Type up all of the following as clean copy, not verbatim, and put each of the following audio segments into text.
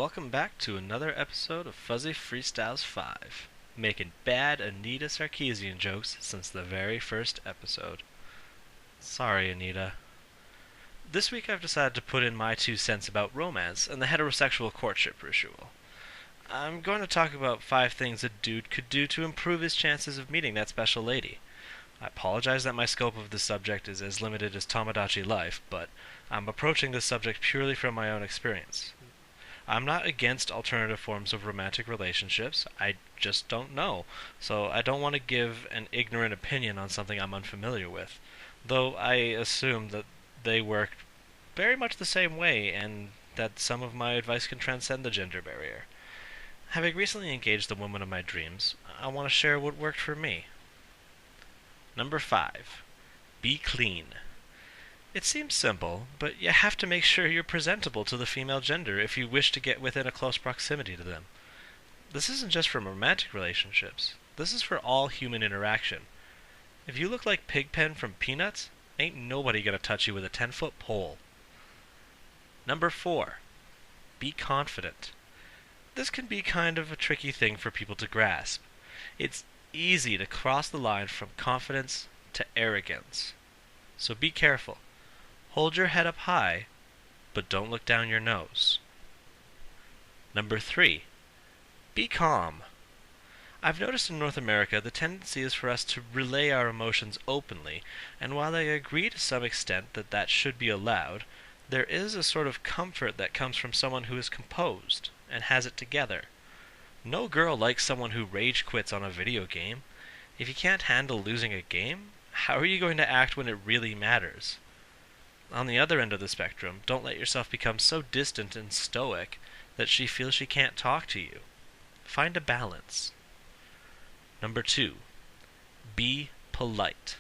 welcome back to another episode of Fuzzy Freestyles 5, making bad Anita Sarkeesian jokes since the very first episode. Sorry, Anita. This week I've decided to put in my 2 cents about romance and the heterosexual courtship ritual. I'm going to talk about 5 things a dude could do to improve his chances of meeting that special lady. I apologize that my scope of this subject is as limited as Tomodachi Life, but I'm approaching this subject purely from my own experience. I'm not against alternative forms of romantic relationships, I just don't know, so I don't want to give an ignorant opinion on something I'm unfamiliar with, though I assume that they work very much the same way and that some of my advice can transcend the gender barrier. Having recently engaged the woman of my dreams, I want to share what worked for me. Number 5. Be clean. It seems simple, but you have to make sure you're presentable to the female gender if you wish to get within a close proximity to them. This isn't just for romantic relationships. This is for all human interaction. If you look like Pigpen from Peanuts, ain't nobody gonna touch you with a 10-foot pole. Number 4. Be confident. This can be kind of a tricky thing for people to grasp. It's easy to cross the line from confidence to arrogance. So be careful. Hold your head up high, but don't look down your nose. Number 3. Be calm. I've noticed in North America the tendency is for us to relay our emotions openly, and while I agree to some extent that that should be allowed, there is a sort of comfort that comes from someone who is composed and has it together. No girl likes someone who rage quits on a video game. If you can't handle losing a game, how are you going to act when it really matters? On the other end of the spectrum, don't let yourself become so distant and stoic that she feels she can't talk to you. Find a balance. Number 2. Be polite.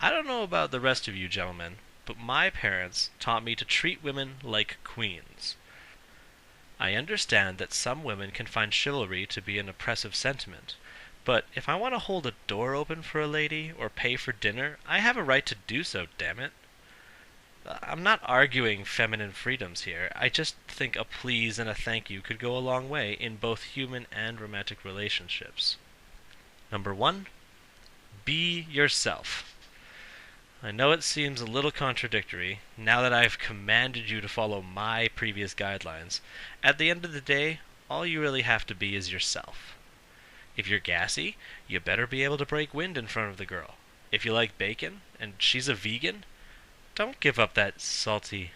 I don't know about the rest of you gentlemen, but my parents taught me to treat women like queens. I understand that some women can find chivalry to be an oppressive sentiment, but if I want to hold a door open for a lady or pay for dinner, I have a right to do so, damn it. I'm not arguing feminine freedoms here. I just think a please and a thank you could go a long way in both human and romantic relationships. Number 1. Be yourself. I know it seems a little contradictory, now that I've commanded you to follow my previous guidelines. At the end of the day, all you really have to be is yourself. If you're gassy, you better be able to break wind in front of the girl. If you like bacon, and she's a vegan, don't give up that salty,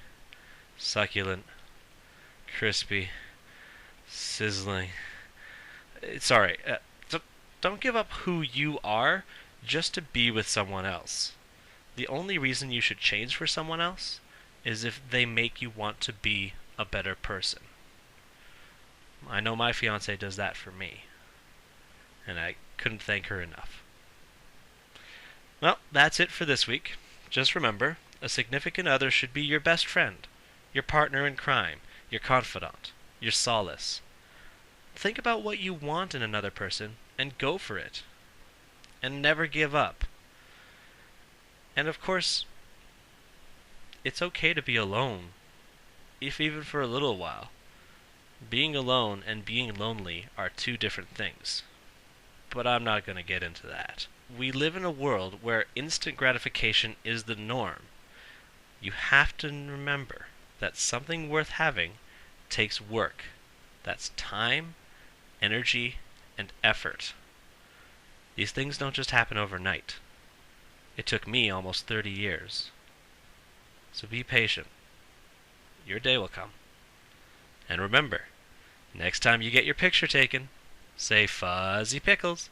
succulent, crispy, sizzling... Sorry, don't give up who you are just to be with someone else. The only reason you should change for someone else is if they make you want to be a better person. I know my fiancée does that for me, and I couldn't thank her enough. Well, that's it for this week. Just remember, a significant other should be your best friend, your partner in crime, your confidant, your solace. Think about what you want in another person and go for it. And never give up. And of course, it's okay to be alone, if even for a little while. Being alone and being lonely are 2 different things. But I'm not going to get into that. We live in a world where instant gratification is the norm. You have to remember that something worth having takes work. That's time, energy, and effort. These things don't just happen overnight. It took me almost 30 years. So be patient. Your day will come. And remember, next time you get your picture taken, say Fuzzy Pickles.